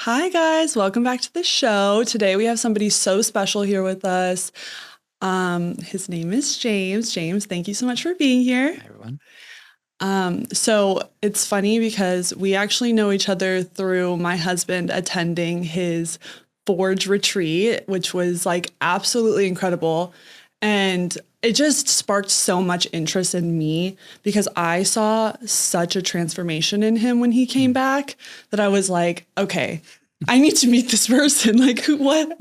Hi, guys. Welcome back to the show. Today we have somebody so special here with us. His name is James. James, thank you so much for being here. Hi, everyone. So it's funny because we actually know each other through my husband attending his Forge retreat, which was like absolutely incredible. And it just sparked so much interest in me because I saw such a transformation in him when he came back that I was like, okay, I need to meet this person. Like, what?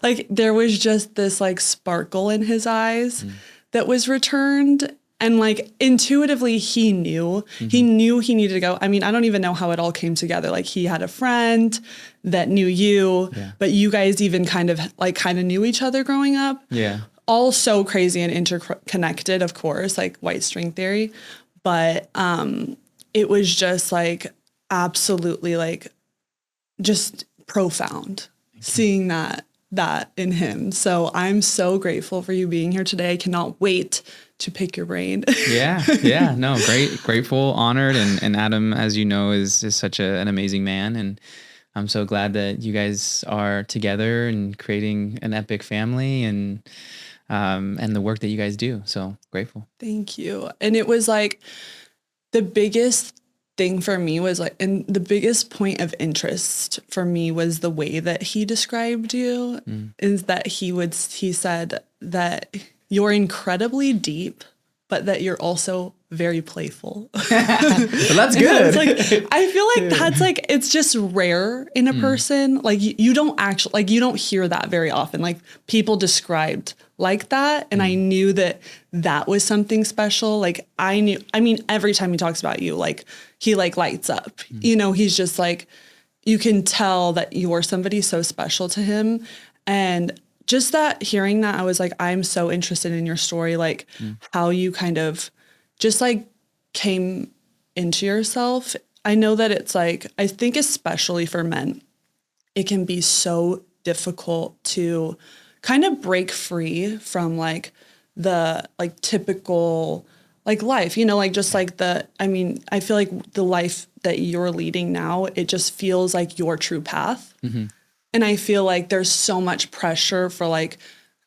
Like, there was just this like sparkle in his eyes that was returned. And like intuitively, he knew he needed to go. I mean, I don't even know how it all came together. Like he had a friend that knew you, Yeah. but you guys even kind of knew each other growing up. Yeah. All so crazy and interconnected, of course, like white string theory. But it was just like absolutely like just profound seeing that in him. So I'm so grateful for you being here today. I cannot wait to pick your brain. Yeah. No, grateful, honored. And Adam, as you know, is such an amazing man. And I'm so glad that you guys are together and creating an epic family and the work that you guys do. So grateful. Thank you. And it was like the biggest thing for me was like, and the biggest point of interest for me was the way that he described you is that he said that you're incredibly deep, but that you're also very playful. But that's good. I feel like that's like, it's just rare in a person. Like you don't actually, like you don't hear that very often. Like people described like that. And I knew that that was something special. Like I mean, every time he talks about you, like he like lights up, you know, he's just like, you can tell that you're somebody so special to him. And just that hearing that, I was like, I'm so interested in your story, like how you kind of just like came into yourself. I know that it's like, I think especially for men, it can be so difficult to kind of break free from like the like typical like life, you know, like just like I feel like the life that you're leading now, it just feels like your true path. And I feel like there's so much pressure for like,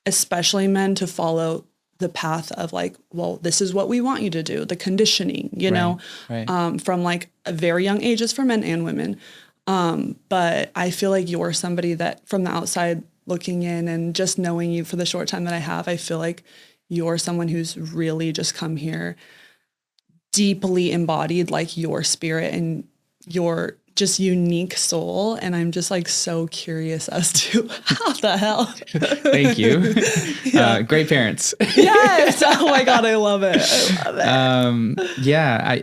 especially men to follow the path of like, well, this is what we want you to do, the conditioning, you know, from like a very young ages for men and women. But I feel like you're somebody that from the outside looking in and just knowing you for the short time that I have, I feel like you're someone who's really just come here deeply embodied like your spirit and your just unique soul. And I'm just like so curious as to how the hell. Thank you. Great parents. Yes. Oh my God. I love it.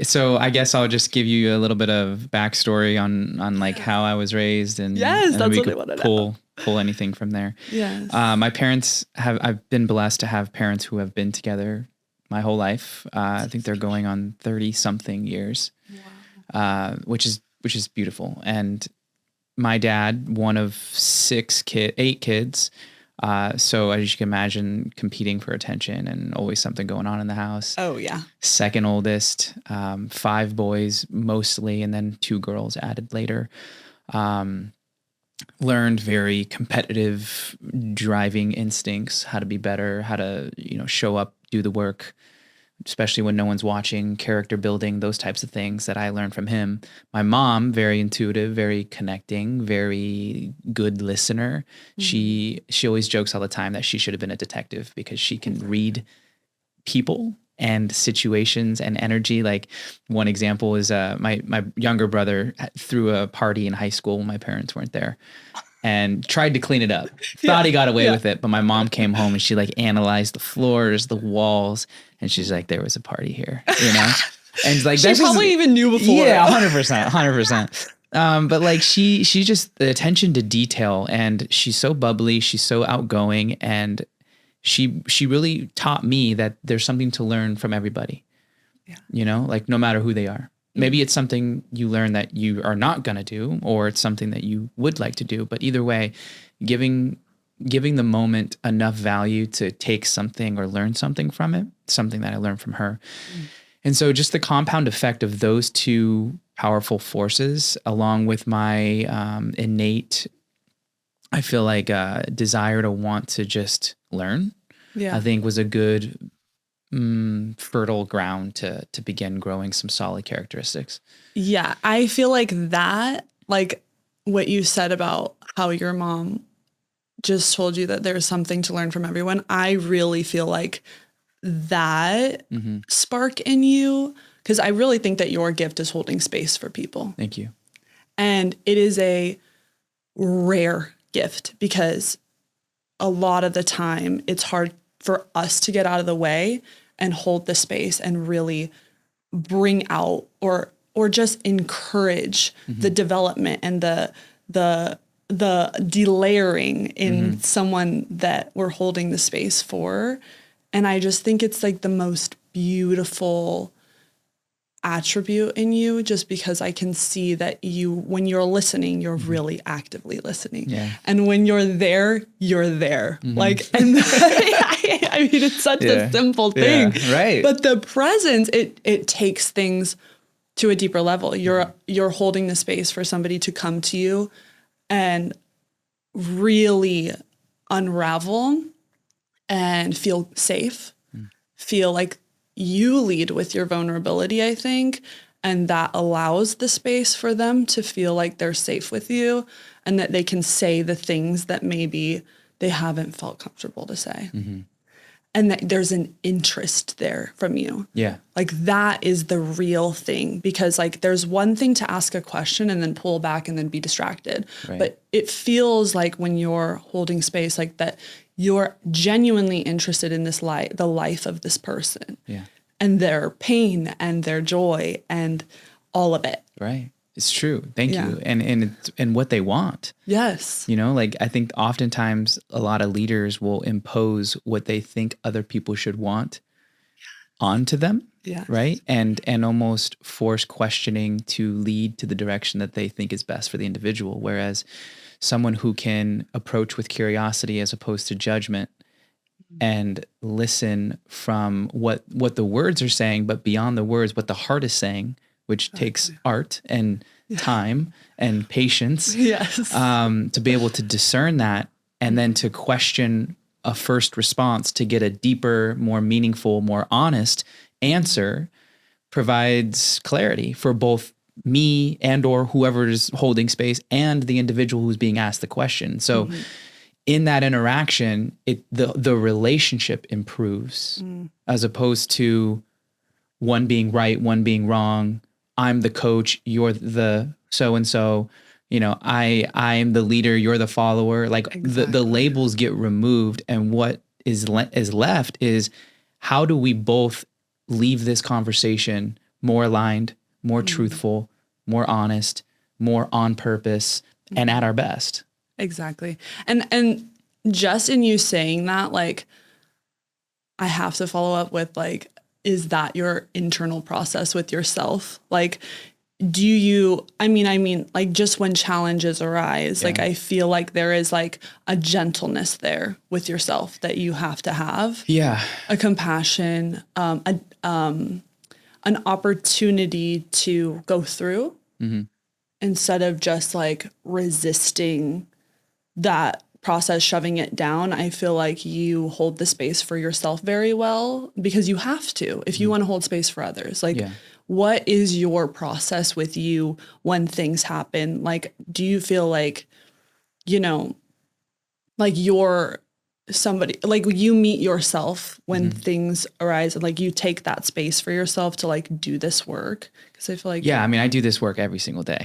So I guess I'll just give you a little bit of backstory on like how I was raised and, Yes, and that's we what I could want to know. pull anything from there. Yes. My parents I've been blessed to have parents who have been together my whole life. I think they're going on 30 something years, which is beautiful. And my dad, one of 8 kids. So as you can imagine, competing for attention and always something going on in the house. Oh yeah. Second oldest, 5 boys mostly, and then 2 girls added later. Learned very competitive driving instincts, how to be better, how to, show up, do the work, especially when no one's watching, character building, those types of things that I learned from him. My mom, very intuitive, very connecting, very good listener. She always jokes all the time that she should have been a detective because she can read people and situations and energy. Like one example is my younger brother threw a party in high school when my parents weren't there and tried to clean it up. Thought he got away with it, but my mom came home and she like analyzed the floors, the walls, and she's like, there was a party here, you know? And like She probably even knew before. Yeah, 100%. But like she just the attention to detail, and she's so bubbly, she's so outgoing, and she really taught me that there's something to learn from everybody. Yeah. You know, like no matter who they are. Maybe it's something you learn that you are not going to do, or it's something that you would like to do. But either way, giving the moment enough value to take something or learn something from it, something that I learned from her. And so just the compound effect of those two powerful forces, along with my innate, I feel like, desire to want to just learn, I think was a good fertile ground to begin growing some solid characteristics. Yeah, I feel like that, like what you said about how your mom just told you that there's something to learn from everyone. I really feel like that spark in you, because I really think that your gift is holding space for people. Thank you. And it is a rare gift, because a lot of the time it's hard for us to get out of the way and hold the space and really bring out or just encourage the development and the delayering in someone that we're holding the space for. And I just think it's like the most beautiful attribute in you, just because I can see that you, when you're listening, you're really actively listening. Yeah. And when you're there, you're there. Like, and I mean, it's such a simple thing, right? But the presence, it takes things to a deeper level. You're holding the space for somebody to come to you and really unravel and feel safe, feel like you lead with your vulnerability, I think, and that allows the space for them to feel like they're safe with you and that they can say the things that maybe they haven't felt comfortable to say. And that there's an interest there from you. Yeah. Like that is the real thing, because like there's one thing to ask a question and then pull back and then be distracted. Right. But it feels like when you're holding space like that, you're genuinely interested in this the life of this person. Yeah. And their pain and their joy and all of it. Right. It's true. Thank you. And what they want. Yes. You know, like I think oftentimes a lot of leaders will impose what they think other people should want onto them. Yeah. Right. And almost force questioning to lead to the direction that they think is best for the individual. Whereas someone who can approach with curiosity as opposed to judgment and listen from what the words are saying, but beyond the words, what the heart is saying, which takes art and time and patience, to be able to discern that and then to question a first response to get a deeper, more meaningful, more honest answer provides clarity for both me and or whoever is holding space and the individual who's being asked the question. So in that interaction, the relationship improves as opposed to one being right, one being wrong. I'm the coach, you're the so-and-so, you know, I'm the leader, you're the follower. Like the labels get removed. And what is left is how do we both leave this conversation more aligned, more truthful, more honest, more on purpose, and at our best. Exactly. And just in you saying that, like, I have to follow up with like, is that your internal process with yourself? Like, do you, I mean, like just when challenges arise, like I feel like there is like a gentleness there with yourself that you have to have. Yeah. A compassion, an opportunity to go through instead of just like resisting that process, shoving it down. I feel like you hold the space for yourself very well because you have to, if you want to hold space for others. Like, what is your process with you when things happen? Like, do you feel like, you know, like you're somebody, like you meet yourself when things arise and like you take that space for yourself to like do this work? Because I feel like, I mean, I do this work every single day.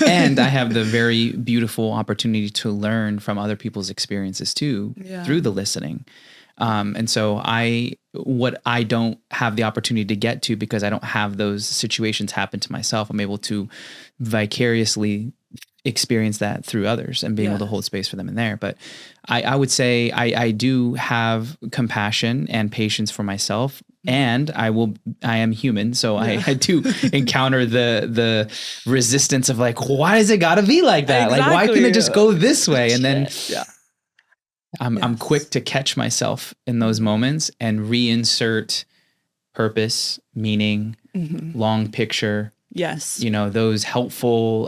And I have the very beautiful opportunity to learn from other people's experiences too, through the listening. And so what I don't have the opportunity to get to because I don't have those situations happen to myself, I'm able to vicariously experience that through others and being able to hold space for them in there. But I would say I do have compassion and patience for myself, and I am human. So I do encounter the resistance of like, why does it gotta be like that? Like, why can't it just go this way? And then I'm quick to catch myself in those moments and reinsert purpose, meaning, long picture, Yes. You know, those helpful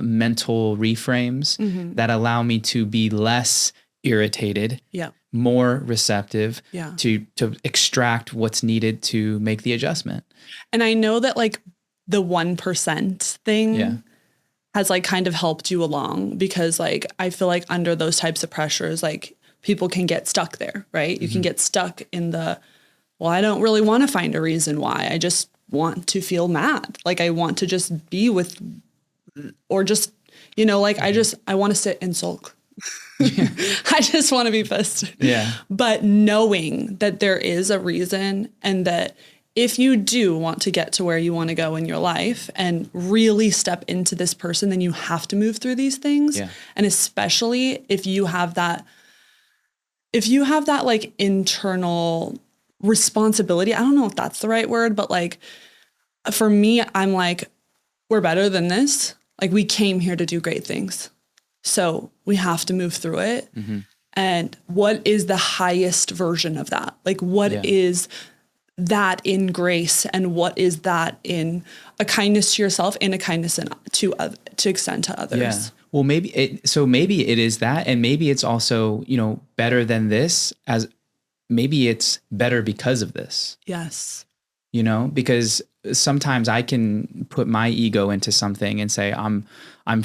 mental reframes that allow me to be less irritated, Yeah. more receptive, Yeah. to extract what's needed to make the adjustment. And I know that like the 1% thing has like kind of helped you along, because like I feel like under those types of pressures, like people can get stuck there, right? You can get stuck in the, well, I don't really want to find a reason why. I just want to feel mad. Like I want to just be with, or just, you know, like I want to sit and sulk. I just want to be pissed. Yeah. But knowing that there is a reason, and that if you do want to get to where you want to go in your life and really step into this person, then you have to move through these things. Yeah. And especially if you have that like internal responsibility, I don't know if that's the right word, but like for me, I'm like, we're better than this. Like we came here to do great things. So we have to move through it. And what is the highest version of that? Like what is that in grace, and what is that in a kindness to yourself and a kindness to extend to others? Yeah. Well, maybe it is that, and maybe it's also, you know, better than this, as maybe it's better because of this. Yes. You know, because sometimes I can put my ego into something and say, I'm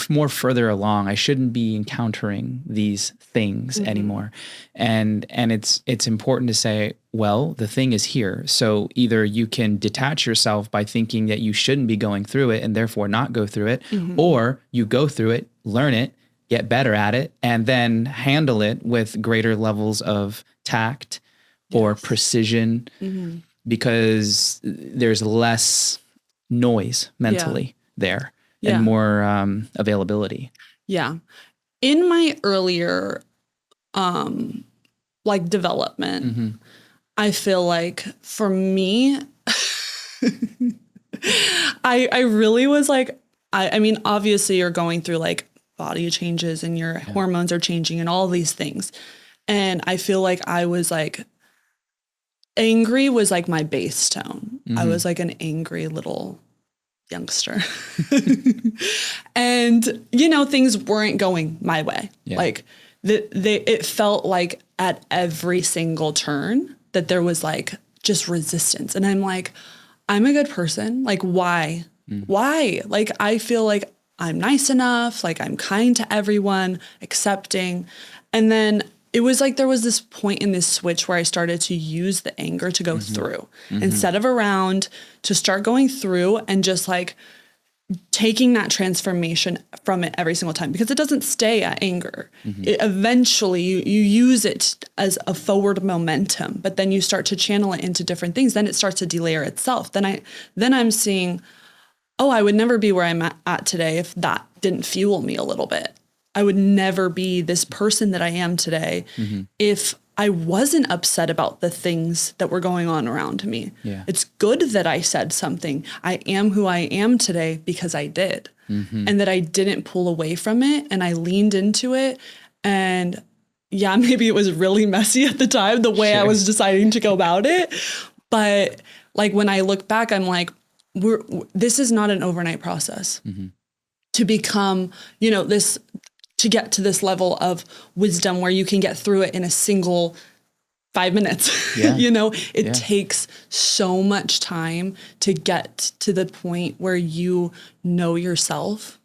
more further along. I shouldn't be encountering these things anymore. And it's important to say, well, the thing is here. So either you can detach yourself by thinking that you shouldn't be going through it and therefore not go through it, or you go through it, learn it, get better at it, and then handle it with greater levels of tact or precision. Because there's less noise mentally there, and more availability. Yeah. In my earlier like development, I feel like for me, I really was like, I mean, obviously you're going through like body changes and your hormones are changing and all these things. And I feel like I was like, angry was like my bass tone. I was like an angry little youngster. And, you know, things weren't going my way. Like it felt like at every single turn that there was like just resistance. And I'm like, I'm a good person. Like, why? Why? Like, I feel like I'm nice enough. Like I'm kind to everyone, accepting. And then it was like there was this point in this switch where I started to use the anger to go through instead of around, to start going through and just like taking that transformation from it every single time, because it doesn't stay at anger. It eventually you use it as a forward momentum, but then you start to channel it into different things. Then it starts to delayer itself. Then I'm seeing, oh, I would never be where I'm at today if that didn't fuel me a little bit. I would never be this person that I am today if I wasn't upset about the things that were going on around me. It's good that I said something. I am who I am today because I did, and that I didn't pull away from it, and I leaned into it. And yeah, maybe it was really messy at the time, the way I was deciding to go about it. But like when I look back, I'm like, this is not an overnight process to become, you know, to get to this level of wisdom where you can get through it in a single 5 minutes. You know, it takes so much time to get to the point where you know yourself.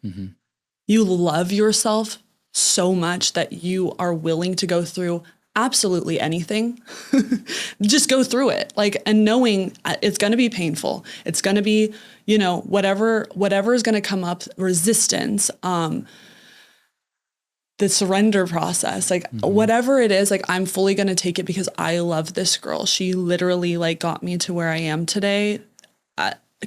You love yourself so much that you are willing to go through absolutely anything. Just go through it. Like, and knowing it's going to be painful. It's going to be, you know, whatever is going to come up, resistance, the surrender process, like whatever it is, like I'm fully going to take it because I love this girl. She literally like got me to where I am today,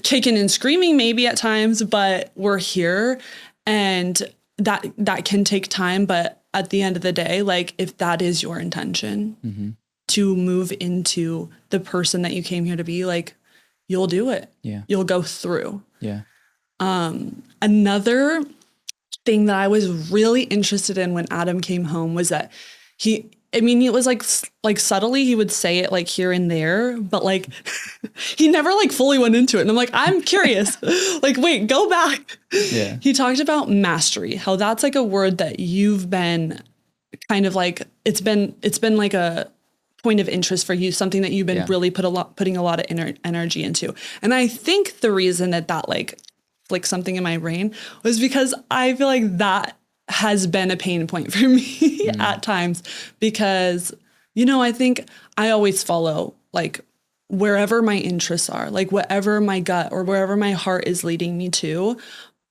kicking and screaming maybe at times, but we're here, and that can take time. But at the end of the day, like if that is your intention to move into the person that you came here to be, like you'll do it. You'll go through. Another thing that I was really interested in when Adam came home was that I mean, it was like subtly he would say it like here and there, but like he never like fully went into it. And I'm like, I'm curious. Like, wait, go back. Yeah. He talked about mastery, how that's like a word that you've been kind of like, it's been like a point of interest for you, something that you've been really putting a lot of energy into. And I think the reason that like something in my brain was because I feel like that has been a pain point for me at times, because, you know, I think I always follow like wherever my interests are, like whatever my gut or wherever my heart is leading me to.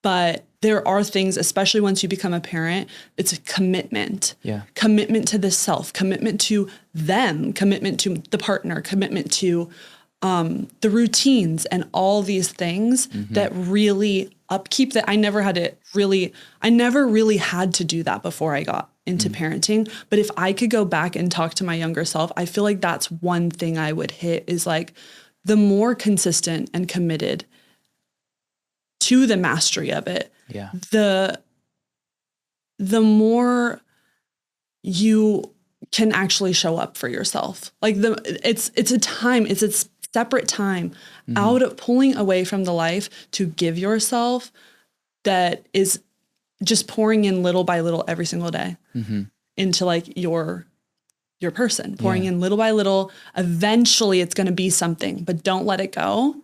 But there are things, especially once you become a parent, it's a commitment. Yeah. Commitment to the self, commitment to them, commitment to the partner, commitment to the routines and all these things that really upkeep that I never really had to do that before I got into parenting. But if I could go back and talk to my younger self, I feel like that's one thing I would hit is like the more consistent and committed to the mastery of it, the more you can actually show up for yourself. Like it's a separate time out of pulling away from the life to give yourself that is just pouring in little by little every single day into like your person, pouring in little by little. Eventually it's going to be something, but don't let it go,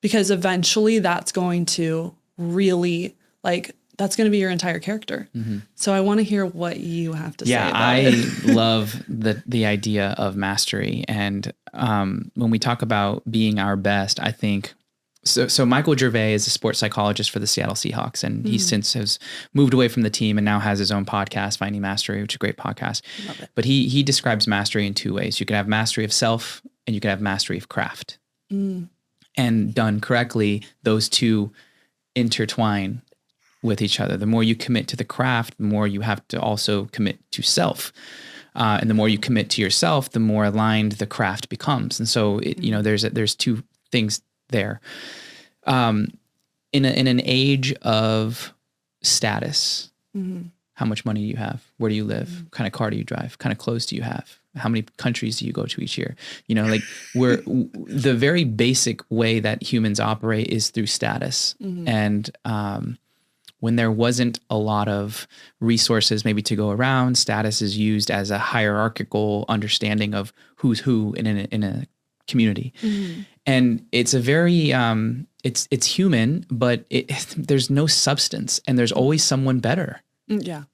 because eventually that's going to really like, that's going to be your entire character. So I want to hear what you have to say about it. I love the idea of mastery. And when we talk about being our best, I think, so Michael Gervais is a sports psychologist for the Seattle Seahawks, and he since has moved away from the team and now has his own podcast, Finding Mastery, which is a great podcast. Love it. But he describes mastery in two ways. You can have mastery of self and you can have mastery of craft. And done correctly, those two intertwine with each other. The more you commit to the craft, the more you have to also commit to self. And the more you commit to yourself, the more aligned the craft becomes. And so, there's two things there. In an age of status, how much money do you have? Where do you live? What kind of car do you drive? What kind of clothes do you have? How many countries do you go to each year? You know, like the very basic way that humans operate is through status. And when there wasn't a lot of resources maybe to go around, status is used as a hierarchical understanding of who's who in a community. And it's a very, it's human, but there's no substance, and there's always someone better. Yeah.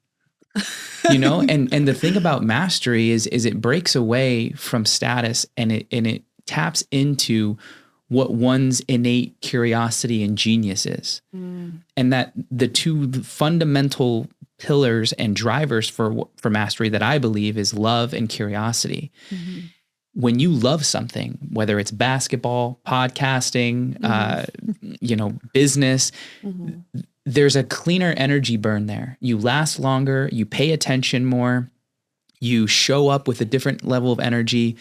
You know, and the thing about mastery is it breaks away from status, and it taps into what one's innate curiosity and genius is. And that the two fundamental pillars and drivers for mastery that I believe is love and curiosity. When you love something, whether it's basketball, podcasting, business, there's a cleaner energy burn there. You last longer, you pay attention more, you show up with a different level of energy.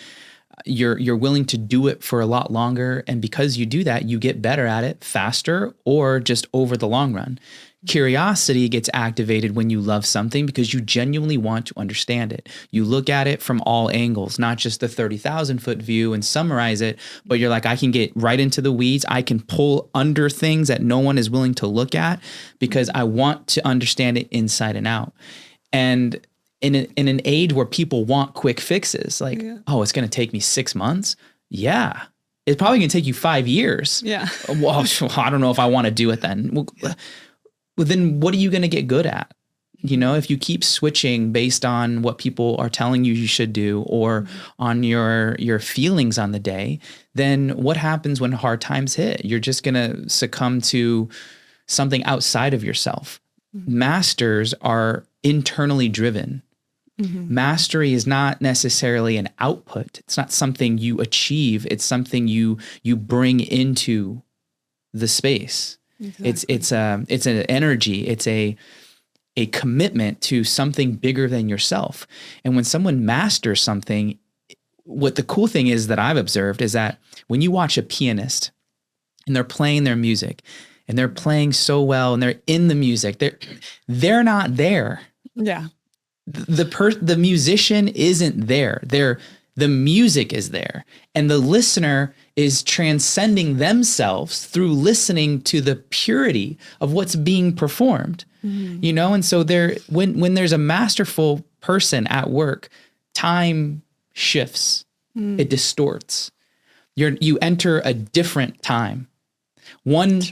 You're willing to do it for a lot longer. And because you do that, you get better at it faster or just over the long run. Curiosity gets activated when you love something because you genuinely want to understand it. You look at it from all angles, not just the 30,000 foot view and summarize it, but you're like, I can get right into the weeds. I can pull under things that no one is willing to look at because I want to understand it inside and out. And in an age where people want quick fixes, like, oh, it's going to take me 6 months. Yeah. It's probably going to take you 5 years. Yeah. Well, I don't know if I want to do it then. Well, then what are you going to get good at? You know, if you keep switching based on what people are telling you should do or on your feelings on the day, then what happens when hard times hit? You're just going to succumb to something outside of yourself. Masters are internally driven. Mastery is not necessarily an output. It's not something you achieve. It's something you bring into the space. Exactly. It's an energy. It's a commitment to something bigger than yourself. And when someone masters something, what the cool thing is that I've observed is that when you watch a pianist and they're playing their music and they're playing so well and they're in the music, they're not there. Yeah. the musician isn't there. The music is there, and the listener is transcending themselves through listening to the purity of what's being performed. You know, and so when there's a masterful person at work, time shifts, it distorts. You enter a different time. One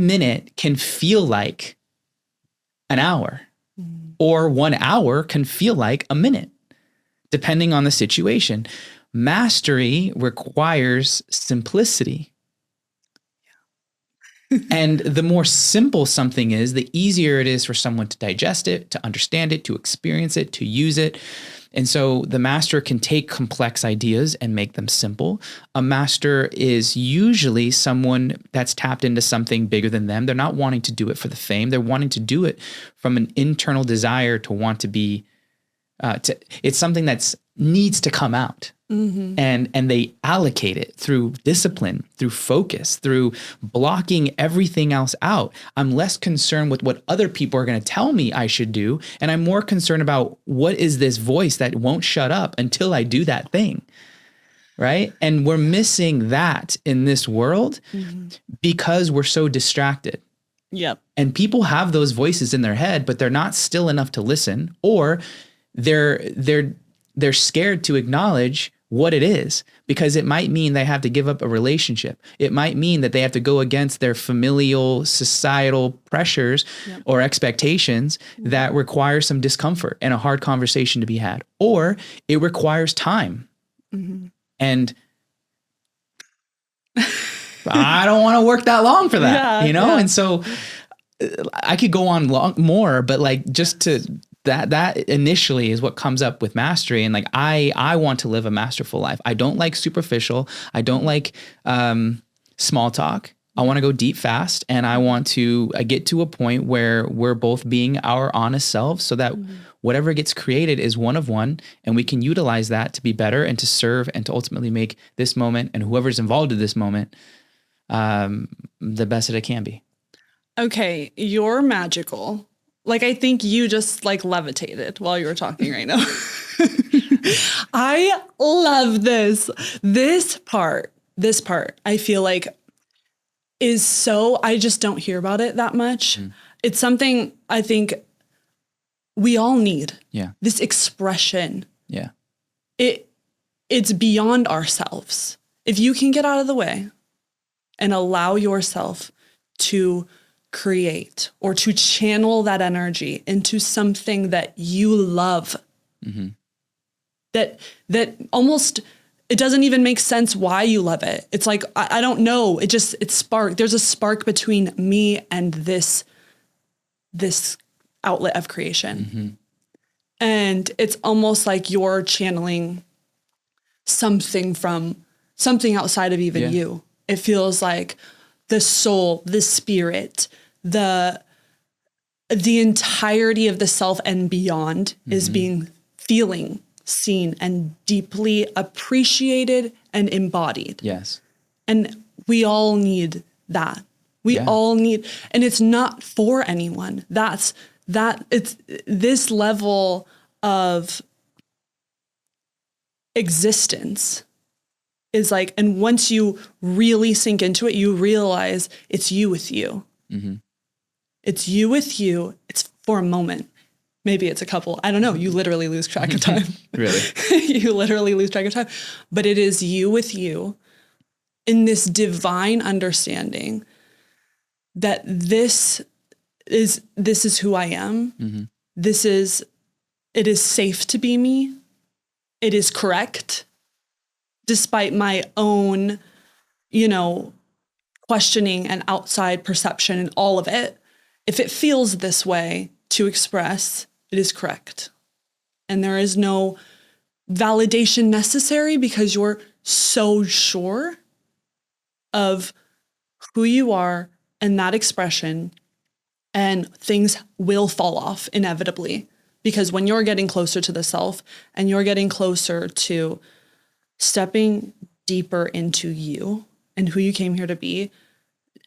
minute can feel like an hour, or 1 hour can feel like a minute, depending on the situation. Mastery requires simplicity. And the more simple something is, the easier it is for someone to digest it, to understand it, to experience it, to use it. And so the master can take complex ideas and make them simple. A master is usually someone that's tapped into something bigger than them. They're not wanting to do it for the fame. They're wanting to do it from an internal desire to want to be, it's something that's needs to come out. And they allocate it through discipline, through focus, through blocking everything else out. I'm less concerned with what other people are going to tell me I should do, and I'm more concerned about what is this voice that won't shut up until I do that thing, right? And we're missing that in this world because we're so distracted. Yep. And people have those voices in their head, but they're not still enough to listen, or they're scared to acknowledge what it is, because it might mean they have to give up a relationship. It might mean that they have to go against their familial, societal pressures or expectations that require some discomfort and a hard conversation to be had, or it requires time. And I don't want to work that long for that, you know? And so I could go on more, but like just to that initially is what comes up with mastery. And like, I want to live a masterful life. I don't like superficial. I don't like small talk. I want to go deep fast. And I want to get to a point where we're both being our honest selves, so that whatever gets created is one of one, and we can utilize that to be better and to serve and to ultimately make this moment and whoever's involved in this moment the best that it can be. Okay. You're magical. Like, I think you just like levitated while you were talking right now. I love this. This part, I feel like is so, I just don't hear about it that much. It's something I think we all need. Yeah. This expression. Yeah. It's beyond ourselves. If you can get out of the way and allow yourself to create or to channel that energy into something that you love, that almost, it doesn't even make sense why you love it. It's like, I don't know. It sparked. There's a spark between me and this outlet of creation. And it's almost like you're channeling something from something outside of even you. It feels like the soul, the spirit, the entirety of the self and beyond is being feeling, seen, and deeply appreciated and embodied. Yes. And we all need that. We all need, and it's not for anyone. It's this level of existence is like, and once you really sink into it, you realize it's you with you. It's you with you. It's for a moment. Maybe it's a couple. I don't know. You literally lose track of time. Really? You literally lose track of time. But it is you with you in this divine understanding that this is who I am. It is safe to be me. It is correct, despite my own, questioning and outside perception and all of it. If it feels this way to express, it is correct. And there is no validation necessary because you're so sure of who you are and that expression, and things will fall off inevitably. Because when you're getting closer to the self and you're getting closer to stepping deeper into you and who you came here to be,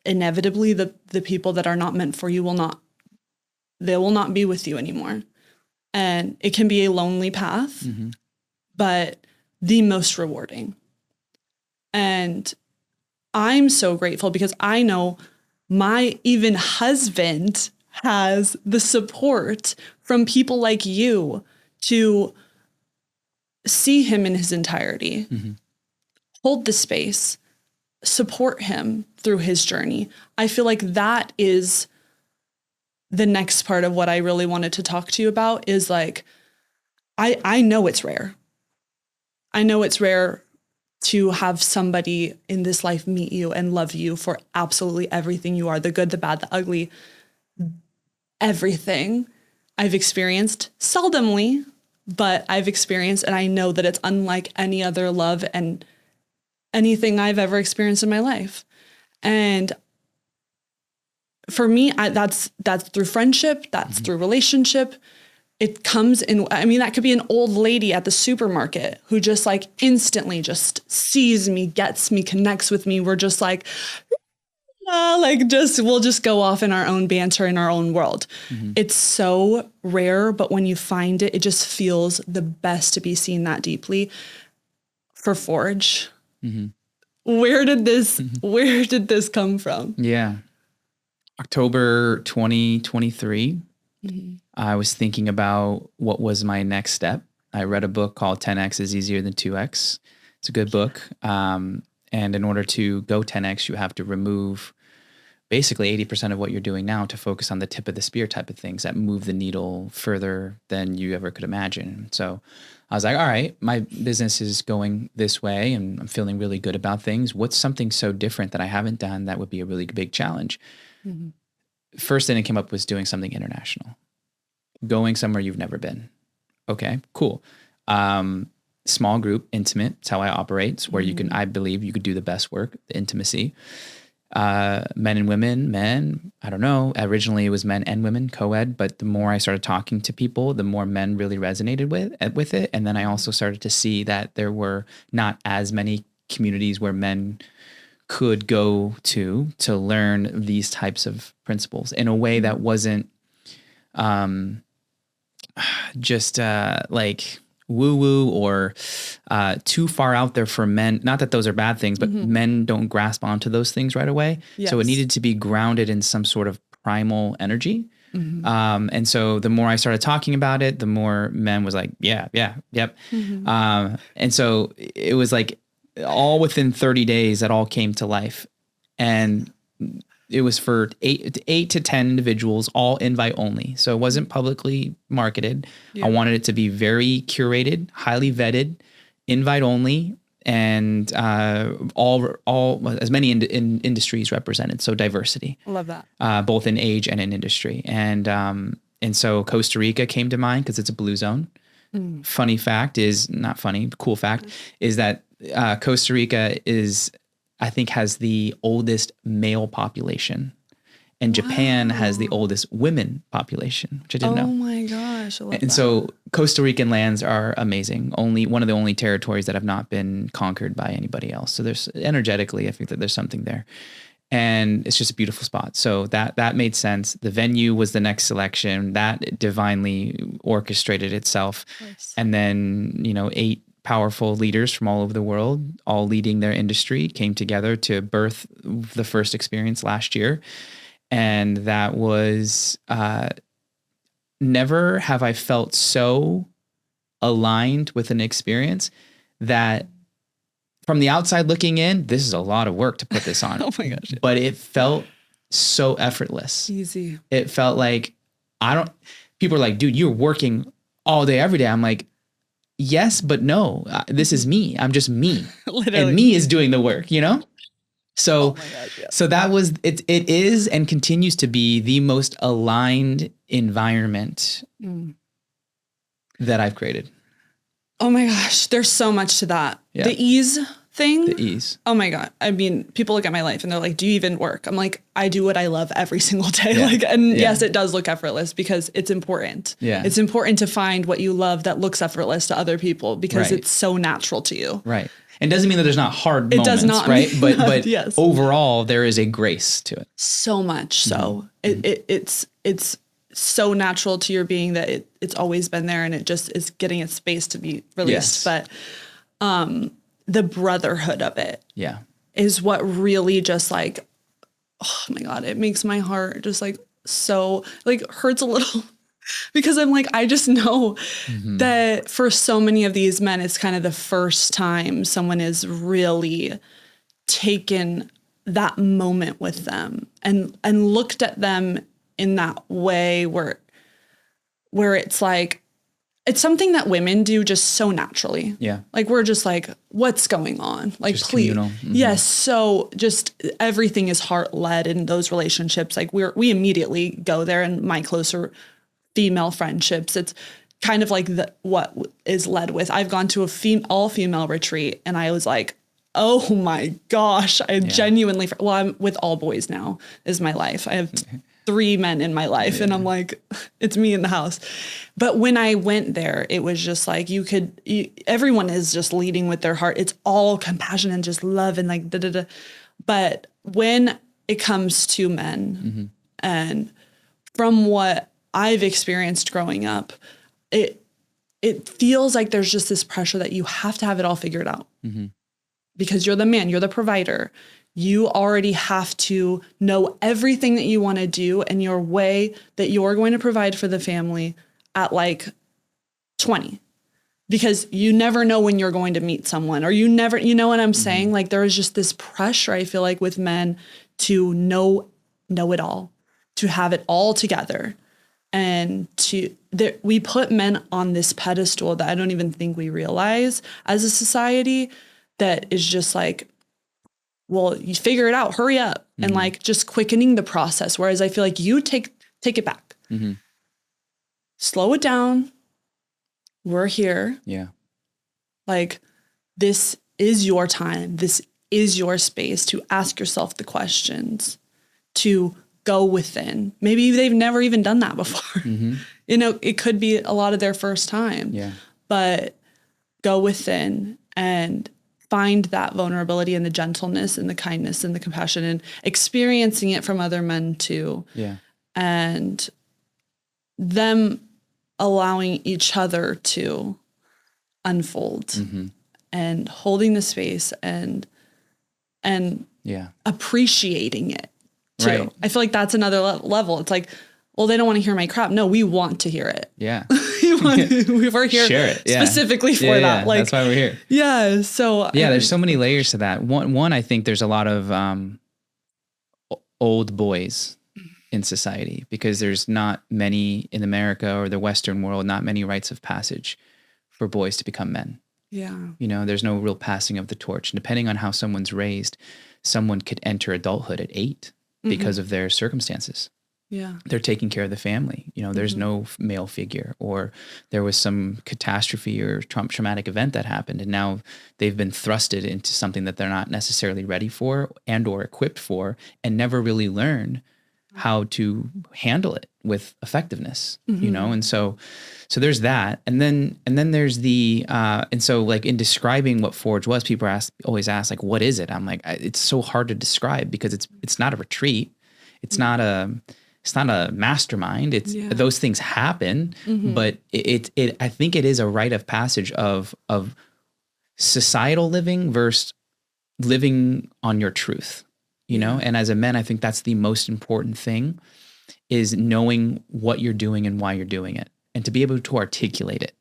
inevitably the people that are not meant for you will not be with you anymore. And it can be a lonely path, but the most rewarding. And I'm so grateful because I know my even husband has the support from people like you to see him in his entirety, hold the space, support him through his journey. I feel like that is the next part of what I really wanted to talk to you about is like, I know it's rare. I know it's rare to have somebody in this life meet you and love you for absolutely everything you are, the good, the bad, the ugly, everything I've experienced, seldomly, but I've experienced, and I know that it's unlike any other love and anything I've ever experienced in my life. And for me, that's through friendship, that's through relationship. It comes in, I mean, that could be an old lady at the supermarket who just like instantly just sees me, gets me, connects with me. We're just like we'll just go off in our own banter in our own world. It's so rare, but when you find it, it just feels the best to be seen that deeply. For Forge, where did this come from? Yeah. October 2023, I was thinking about what was my next step. I read a book called 10X is Easier Than 2X. It's a good book. And in order to go 10X, you have to remove basically 80% of what you're doing now to focus on the tip of the spear type of things that move the needle further than you ever could imagine. So I was like, all right, my business is going this way and I'm feeling really good about things. What's something so different that I haven't done that would be a really big challenge? First thing that came up was doing something international, going somewhere you've never been. Okay, cool. Small group, intimate. It's how I operate. It's where you can, I believe you could do the best work, the intimacy. Men and women, I don't know. Originally it was men and women, co-ed, but the more I started talking to people, the more men really resonated with it. And then I also started to see that there were not as many communities where men could go to learn these types of principles in a way that wasn't just like woo-woo or too far out there for men. Not that those are bad things, but men don't grasp onto those things right away. Yes. So it needed to be grounded in some sort of primal energy. And so the more I started talking about it, the more men was like, yep. And so it was like all within 30 days that all came to life. And it was for 8 to 10 individuals, all invite only. So it wasn't publicly marketed. Yeah. I wanted it to be very curated, highly vetted, invite only, and all as many in industries represented. So diversity. I love that. Both in age and in industry. And so Costa Rica came to mind because it's a blue zone. Funny fact is, not funny, cool fact is that Costa Rica is, I think, has the oldest male population, and Japan has the oldest women population, which I didn't know. Oh my gosh. I love that. So Costa Rican lands are amazing. Only one of the only territories that have not been conquered by anybody else. So there's energetically, I think that there's something there, and it's just a beautiful spot. So that made sense. The venue was the next selection that divinely orchestrated itself. Nice. And then, 8 powerful leaders from all over the world, all leading their industry, came together to birth the first experience last year. And that was, never have I felt so aligned with an experience that from the outside looking in, this is a lot of work to put this on. Oh my gosh. But it felt so effortless. Easy. It felt like people are like, dude, you're working all day, every day. I'm like, yes, but no, this is me. I'm just me. Literally. And me is doing the work, So, so that was, it is and continues to be the most aligned environment that I've created. Oh my gosh. There's so much to that. Yeah. The ease thing. The ease. Oh my God. I mean, people look at my life and they're like, do you even work? I'm like, I do what I love every single day. Yeah. Yes, it does look effortless because it's important. Yeah. It's important to find what you love that looks effortless to other people because it's so natural to you. Right. And doesn't mean that there's not hard moments, does not right? But yes. Overall, there is a grace to it. So much so. It's so natural to your being that it's always been there and it just is getting its space to be released. Yes. But the brotherhood of it is what really just like, oh my God, it makes my heart just like so like hurts a little because I'm like, I just know that for so many of these men, it's kind of the first time someone is really taken that moment with them and looked at them in that way where it's like, it's something that women do just so naturally. Yeah. Like we're just like, what's going on? Like, Just please. communal. Yes. So just everything is heart led in those relationships. Like we immediately go there, and my closer female friendships, it's kind of like what is led with. I've gone to all female retreat and I was like, oh my gosh, I genuinely, well, I'm with all boys now is my life. I have 3 men in my life and I'm like, it's me in the house. But when I went there, it was just like, everyone is just leading with their heart. It's all compassion and just love and like, da-da-da. But when it comes to men and from what I've experienced growing up, it feels like there's just this pressure that you have to have it all figured out. Because you're the man, you're the provider. You already have to know everything that you want to do and your way that you're going to provide for the family at like 20. Because you never know when you're going to meet someone or you know what I'm saying? Like there is just this pressure, I feel like, with men to know it all, to have it all together. And we put men on this pedestal that I don't even think we realize as a society, that is just like, well, you figure it out, hurry up, and like just quickening the process. Whereas I feel like you take it back, slow it down. We're here. Yeah. Like this is your time. This is your space to ask yourself the questions, to go within. Maybe they've never even done that before. You know, it could be a lot of their first time. Yeah. But go within and find that vulnerability and the gentleness and the kindness and the compassion and experiencing it from other men too. Yeah. And them allowing each other to unfold and holding the space and appreciating it too. Right. I feel like that's another level. It's like, well, they don't want to hear my crap. No, we want to hear it. Yeah. We're here specifically for that. Like, that's why we're here. Yeah. So there's so many layers to that. One, I think there's a lot of old boys in society because there's not many in America or the Western world, not many rites of passage for boys to become men. Yeah. You know, there's no real passing of the torch. And depending on how someone's raised, someone could enter adulthood at 8 because of their circumstances. Yeah. They're taking care of the family. You know, there's no male figure, or there was some catastrophe or traumatic event that happened, and now they've been thrusted into something that they're not necessarily ready for and or equipped for, and never really learn how to handle it with effectiveness, you know? And so there's that. And then there's the, and so like in describing what Forge was, people always ask like, what is it? I'm like, it's so hard to describe because it's not a retreat. It's not a mastermind. It's those things happen, but I think it is a rite of passage of societal living versus living on your truth, you know? And as a man, I think that's the most important thing, is knowing what you're doing and why you're doing it, and to be able to articulate it.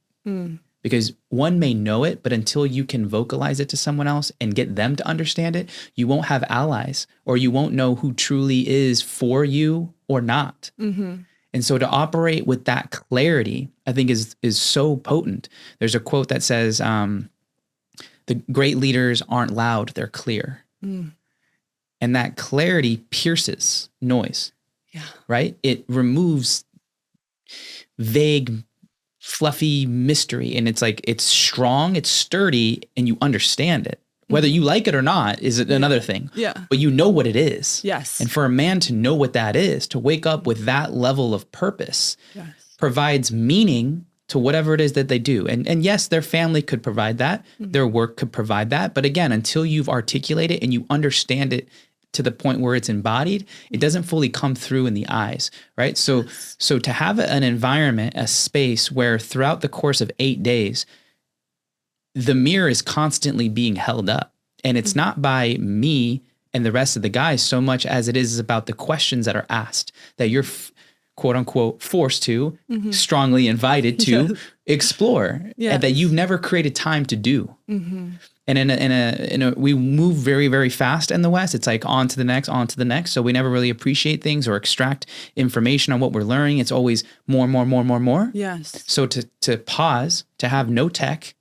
Because one may know it, but until you can vocalize it to someone else and get them to understand it, you won't have allies, or you won't know who truly is for you or not. And so to operate with that clarity, I think is so potent. There's a quote that says, the great leaders aren't loud, they're clear. And that clarity pierces noise. Yeah. Right? It removes vague, fluffy mystery, and it's like, it's strong, it's sturdy, and you understand it. Whether you like it or not is another thing. Yeah. But you know what it is. Yes. And for a man to know what that is, to wake up with that level of purpose, provides meaning to whatever it is that they do. And yes, their family could provide that. Their work could provide that. But again, until you've articulated and you understand it to the point where it's embodied, it doesn't fully come through in the eyes, right? So to have an environment, a space where throughout the course of 8 days, the mirror is constantly being held up. And it's not by me and the rest of the guys so much as it is about the questions that are asked that you're quote unquote forced to, strongly invited to explore, and that you've never created time to do. And in a we move very, very fast in the West. It's like on to the next. So we never really appreciate things or extract information on what we're learning. It's always more. Yes. So to pause, to have no tech,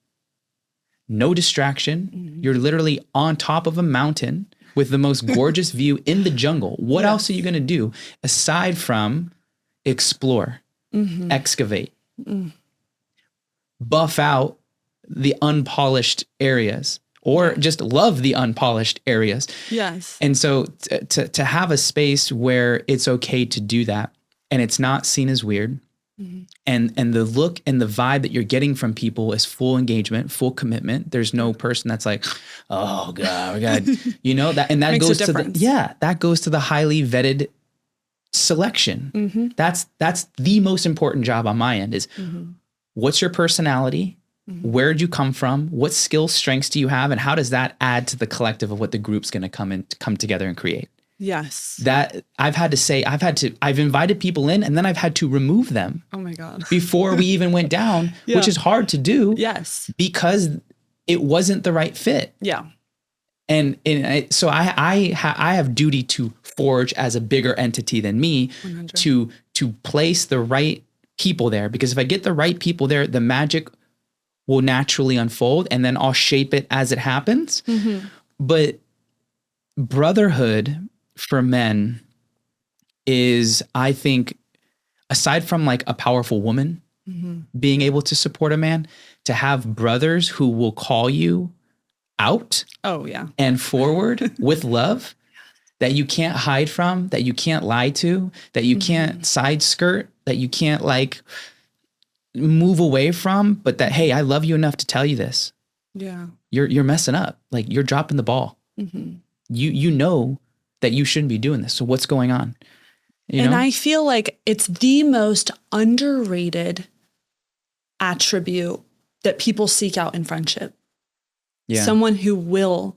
no distraction. You're literally on top of a mountain with the most gorgeous view in the jungle. What else are you going to do aside from explore, excavate, buff out the unpolished areas, or just love the unpolished areas? Yes. And so to have a space where it's okay to do that and it's not seen as weird, and the look and the vibe that you're getting from people is full engagement, full commitment. There's no person that's like, oh God, we got, that, and that Makes goes a to difference. that goes to the highly vetted selection. That's the most important job on my end is what's your personality? Where'd you come from? What skills, strengths do you have? And how does that add to the collective of what the group's going to come together and create? Yes. That I've invited people in and then I've had to remove them. Oh my God. Before we even went down, which is hard to do. Yes. Because it wasn't the right fit. Yeah. So I have duty to forge as a bigger entity than me 100. to place the right people there, because if I get the right people there, the magic will naturally unfold and then I'll shape it as it happens. But brotherhood for men is, I think, aside from like a powerful woman being able to support a man, to have brothers who will call you out and forward with love that you can't hide from, that you can't lie to, that you can't side skirt, that you can't like move away from, but that, hey, I love you enough to tell you this. Yeah. You're messing up. Like you're dropping the ball. You know that you shouldn't be doing this. So what's going on? And I feel like it's the most underrated attribute that people seek out in friendship. Yeah. Someone who will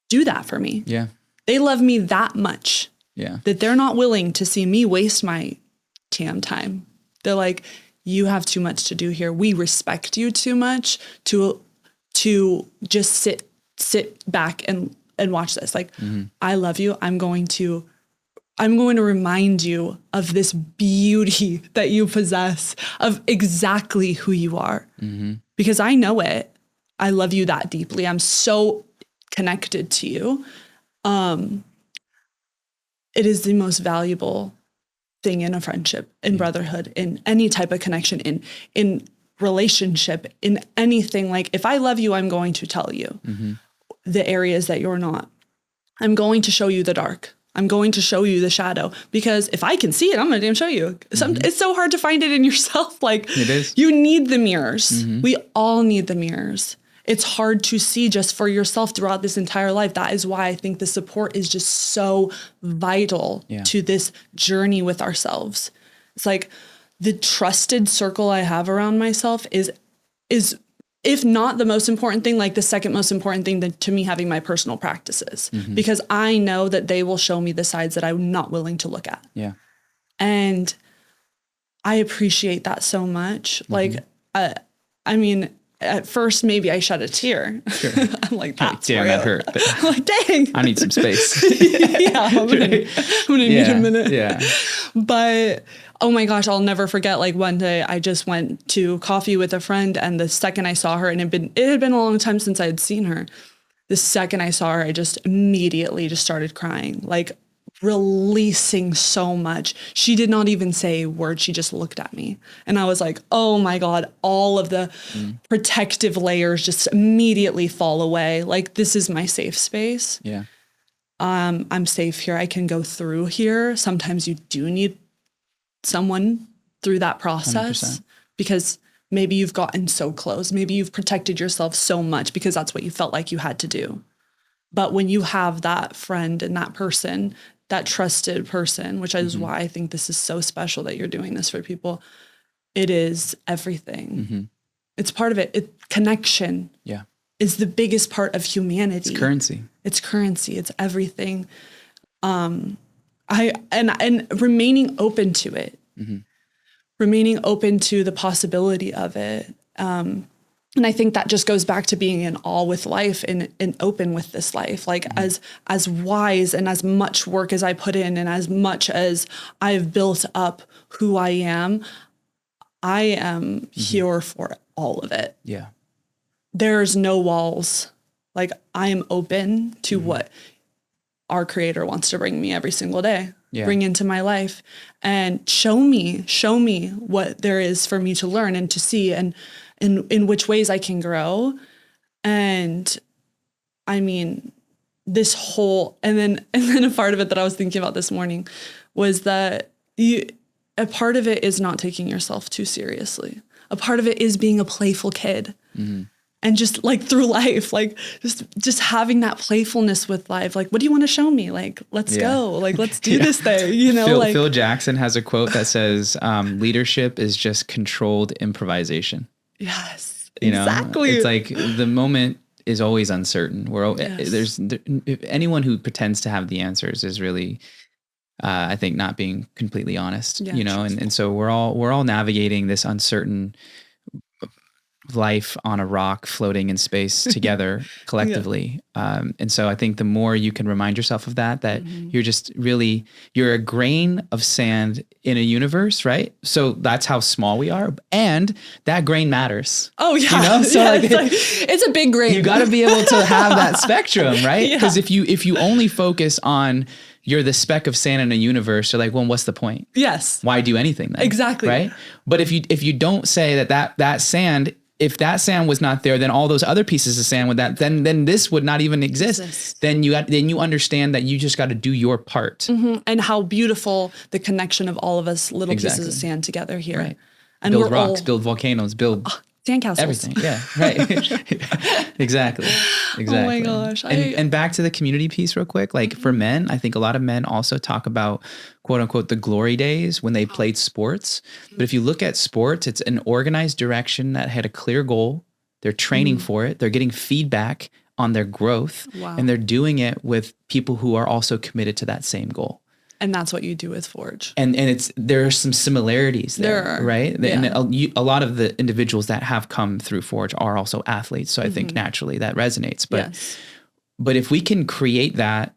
do that for me. Yeah. They love me that much. Yeah. That they're not willing to see me waste my damn time. They're like, you have too much to do here. We respect you too much to just sit back and watch this. Like, I love you. I'm going to remind you of this beauty that you possess, of exactly who you are. Because I know it. I love you that deeply. I'm so connected to you. It is the most valuable thing in a friendship, in brotherhood, in any type of connection, in relationship, in anything. Like, if I love you, I'm going to tell you the areas that you're not. I'm going to show you the dark. I'm going to show you the shadow, because if I can see it, I'm going to damn show you. It's so hard to find it in yourself. Like, it is. You need the mirrors. We all need the mirrors. It's hard to see just for yourself throughout this entire life. That is why I think the support is just so vital to this journey with ourselves. It's like the trusted circle I have around myself is if not the most important thing, like the second most important thing to me having my personal practices, because I know that they will show me the sides that I'm not willing to look at. Yeah. And I appreciate that so much. Like, I mean, at first, maybe I shed a tear. Sure. I'm like, that's damn, that hurt. But I'm like, dang. I need some space. I'm gonna need a minute. Yeah. But oh my gosh, I'll never forget. Like, one day I just went to coffee with a friend, and the second I saw her, and it had been a long time since I had seen her. The second I saw her, I just immediately just started crying, like releasing so much. She did not even say a word. She just looked at me, and I was like, oh my God, all of the protective layers just immediately fall away. Like, this is my safe space. Yeah. I'm safe here. I can go through here. Sometimes you do need someone through that process 100%. Because maybe you've gotten so close. Maybe you've protected yourself so much because that's what you felt like you had to do. But when you have that friend and that person, that trusted person, which is why I think this is so special that you're doing this for people, it is everything. It's part of it. Connection is the biggest part of humanity. It's currency. It's currency. It's everything. And remaining open to it, remaining open to the possibility of it. And I think that just goes back to being in awe with life and open with this life. Like as wise and as much work as I put in and as much as I've built up who I am here for all of it. Yeah. There's no walls. Like I am open to what our Creator wants to bring me every single day, bring into my life, and show me what there is for me to learn and to see, and in which ways I can grow. And I mean, this whole, and then a part of it that I was thinking about this morning was that a part of it is not taking yourself too seriously. A part of it is being a playful kid. And just like through life, like just having that playfulness with life. Like, what do you want to show me? Like, let's go. Like, let's do this thing. You know, Phil Jackson has a quote that says, leadership is just controlled improvisation. Yes, exactly. It's like the moment is always uncertain. If anyone who pretends to have the answers is really, I think, not being completely honest. And so we're all navigating this uncertain life on a rock floating in space together collectively. And so I think the more you can remind yourself of that you're just really, you're a grain of sand in a universe, right? So that's how small we are. And that grain matters. Oh yeah. So it's a big grain. You got to be able to have that spectrum, right? Because if you only focus on you're the speck of sand in a universe, you're like, well, what's the point? Yes. Why do anything then? Exactly. Right. But if you don't say that sand, if that sand was not there, then all those other pieces of sand then this would not even exist. Then you understand that you just got to do your part. And how beautiful the connection of all of us little pieces of sand together here. Right. And build rocks, build volcanoes, build sandcastles. Everything. Yeah. Right. Exactly. Oh my gosh. And back to the community piece real quick. Like for men, I think a lot of men also talk about quote unquote the glory days when they played sports. But if you look at sports, it's an organized direction that had a clear goal. They're training for it. They're getting feedback on their growth. Wow. And they're doing it with people who are also committed to that same goal. And that's what you do with Forge. And there are some similarities there, right? Yeah. And a lot of the individuals that have come through Forge are also athletes. So I think naturally that resonates. But if we can create that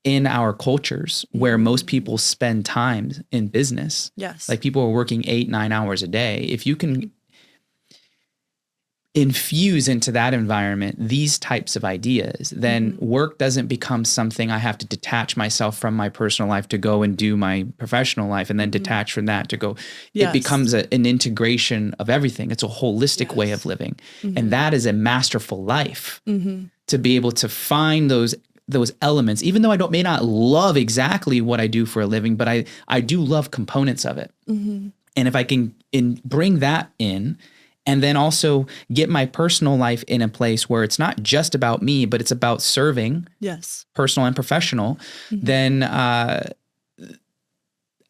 in our cultures where most people spend time in business, like people are working 8-9 hours a day, if you can infuse into that environment these types of ideas, then work doesn't become something I have to detach myself from my personal life to go and do my professional life and then detach from that to go. It becomes an integration of everything. It's a holistic way of living. And that is a masterful life to be able to find those elements, even though I may not love exactly what I do for a living, but I do love components of it. And if I can bring that in, and then also get my personal life in a place where it's not just about me, but it's about serving, personal and professional, then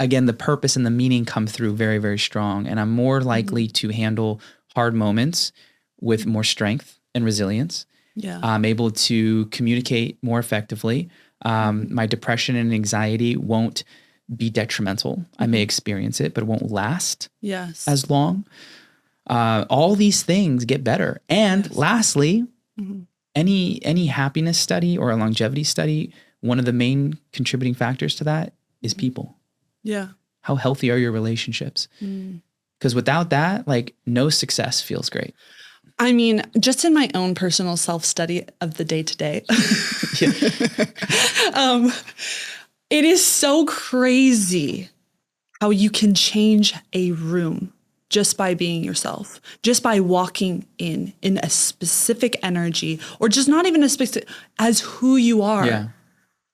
again, the purpose and the meaning come through very, very strong. And I'm more likely to handle hard moments with more strength and resilience. I'm able to communicate more effectively. My depression and anxiety won't be detrimental. I may experience it, but it won't last as long. All these things get better. And lastly, any happiness study or a longevity study, one of the main contributing factors to that is people. Yeah. How healthy are your relationships? Because without that, like no success feels great. I mean, just in my own personal self-study of the day-to-day, it is so crazy how you can change a room just by being yourself, just by walking in a specific energy, or just not even a specific, as who you are,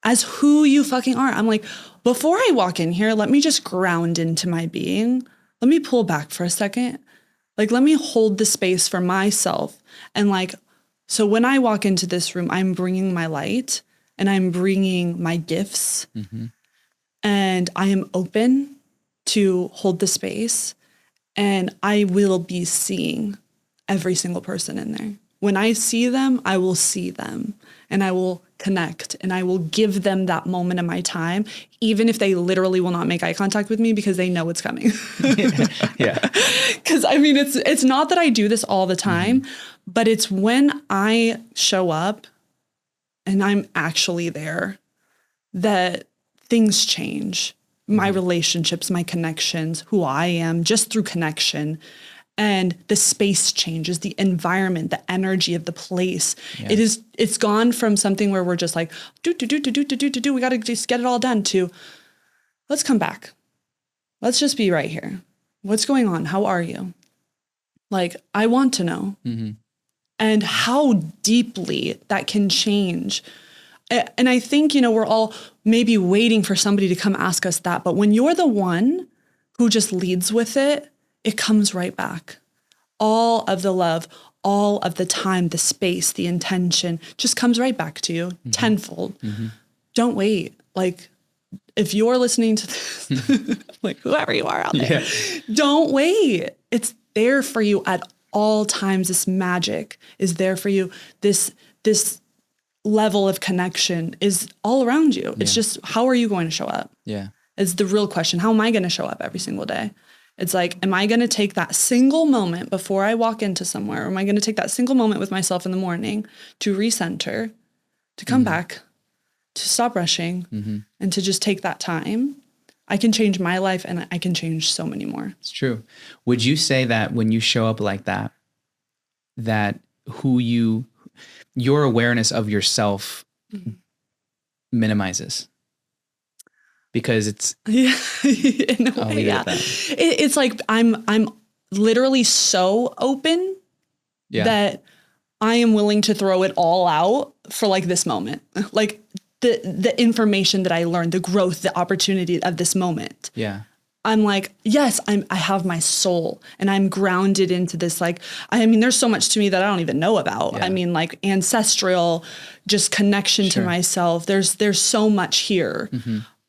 as who you fucking are. I'm like, before I walk in here, let me just ground into my being. Let me pull back for a second. Like, let me hold the space for myself and like So when I walk into this room, I'm bringing my light and I'm bringing my gifts, and I am open to hold the space, and I will be seeing every single person in there. When I see them, I will see them, and I will connect, and I will give them that moment of my time, even if they literally will not make eye contact with me because they know it's coming. Yeah. Because I mean, it's not that I do this all the time, but it's when I show up and I'm actually there that things change. My relationships, my connections, who I am, just through connection. And the space changes, the environment, the energy of the place. Yeah. It's gone from something where we're just like, we got to just get it all done, to let's come back. Let's just be right here. What's going on? How are you? Like, I want to know. And how deeply that can change. And I think, we're all maybe waiting for somebody to come ask us that. But when you're the one who just leads with it, it comes right back. All of the love, all of the time, the space, the intention just comes right back to you tenfold. Don't wait. Like, if you're listening to this, like whoever you are out there, don't wait. It's there for you at all times. This magic is there for you. This level of connection is all around you. It's just, how are you going to show up? Yeah. It's the real question. How am I going to show up every single day? It's like, am I going to take that single moment before I walk into somewhere? Or am I going to take that single moment with myself in the morning to recenter, to come back, to stop rushing, and to just take that time? I can change my life, and I can change so many more. It's true. Would you say that when you show up like that, that your awareness of yourself minimizes? Because it's in a way, yeah. It's like I'm literally so open that I am willing to throw it all out for like this moment, like the information that I learned, the growth, the opportunity of this moment. Yeah. I'm like, yes, I have my soul, and I'm grounded into this. Like, I mean, there's so much to me that I don't even know about. I mean, like ancestral, just connection to myself. There's so much here.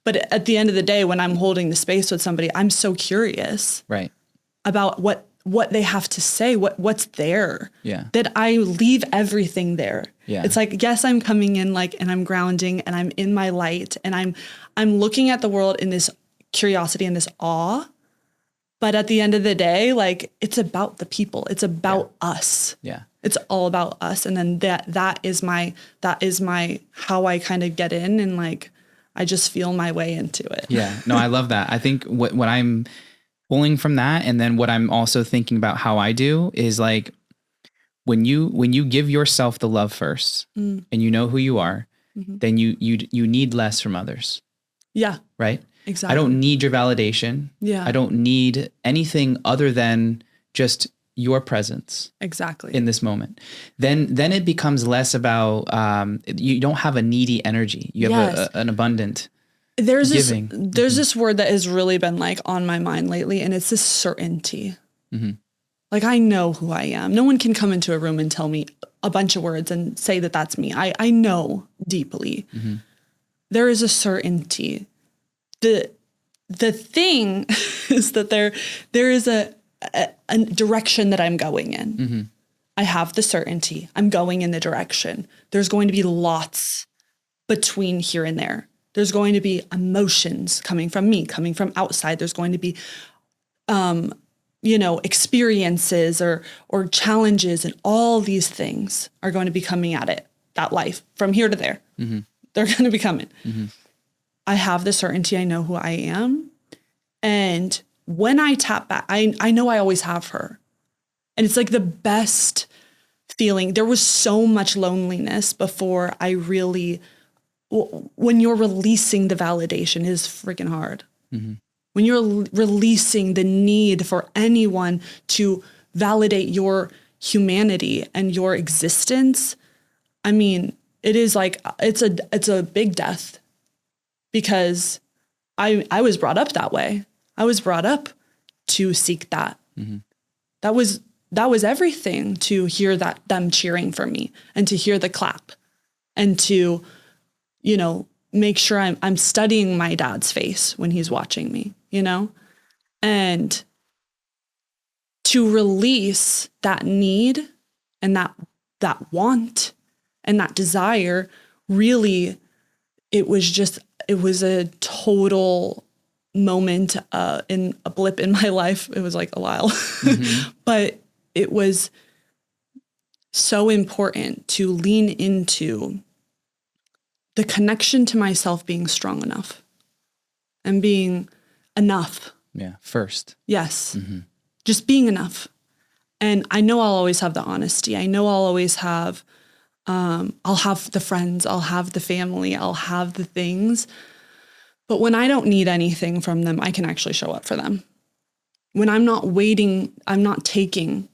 But at the end of the day, when I'm holding the space with somebody, I'm so curious about what they have to say, what's there, that I leave everything there. It's like, yes, I'm coming in and I'm grounding, and I'm in my light, and I'm looking at the world in this curiosity and this awe. But at the end of the day, like, it's about the people. It's about us. It's all about us. And then that is my how I kind of get in, and like, I just feel my way into it. Yeah. No, I love that. I think what I'm pulling from that, and then what I'm also thinking about how I do, is like, when you give yourself the love first, and you know who you are, then you need less from others. Yeah. Right? Exactly. I don't need your validation. Yeah. I don't need anything other than just your presence. Exactly. In this moment. Then it becomes less about, you don't have a needy energy. You have an abundant giving. There's this word that has really been like on my mind lately, and it's this certainty. Like, I know who I am. No one can come into a room and tell me a bunch of words and say that that's me. I know deeply. There is a certainty. The thing is that there is a direction that I'm going in. I have the certainty. I'm going in the direction. There's going to be lots between here and there. There's going to be emotions coming from me, coming from outside. There's going to be, experiences or challenges, and all these things are going to be coming at it, that life, from here to there. They're going to be coming. I have the certainty. I know who I am. And when I tap back, I know I always have her. And it's like the best feeling. There was so much loneliness before I really, when you're releasing the validation, it is freaking hard. When you're releasing the need for anyone to validate your humanity and your existence, I mean, it is like, it's a big death. Because I was brought up that way. I was brought up to seek that. That was that was everything, to hear that them cheering for me and to hear the clap and to, you know, make sure I'm studying my dad's face when he's watching me, you know, and to release that need and that want and that desire. Really, it was a total moment, in a blip in my life. It was like a while, but it was so important to lean into the connection to myself being strong enough and being enough. Yeah. First. Yes. Just being enough. And I know I'll always have the honesty. I know I'll always have, I'll have the friends, I'll have the family, I'll have the things. But when I don't need anything from them, I can actually show up for them. When I'm not waiting, I'm not taking,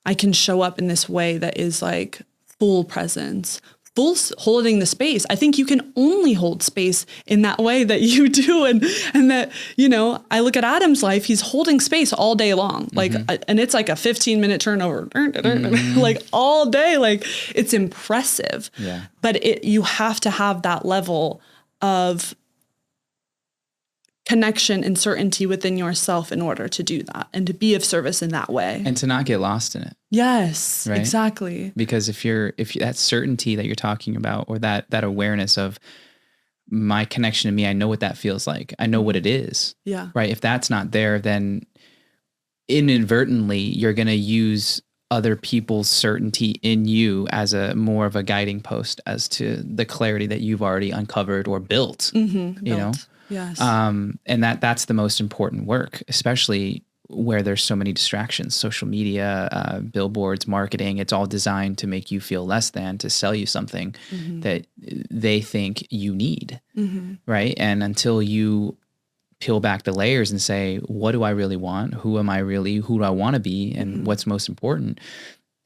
I can show up in this way that is like full presence, full holding the space. I think you can only hold space in that way that you do. And that, you know, I look at Adam's life, he's holding space all day long. Like, and it's like a 15-minute turnover, like all day, like it's impressive. Yeah. But you have to have that level of connection and certainty within yourself in order to do that and to be of service in that way. And to not get lost in it. Yes, right? Exactly. Because if that certainty that you're talking about, or that awareness of my connection to me, I know what that feels like. I know what it is. Yeah. Right. If that's not there, then inadvertently you're going to use other people's certainty in you as a more of a guiding post as to the clarity that you've already uncovered or built, you know? Yes. And that's the most important work, especially where there's so many distractions, social media, billboards, marketing. It's all designed to make you feel less than, to sell you something that they think you need. Right. And until you peel back the layers and say, what do I really want? Who am I really? Who do I want to be? And what's most important?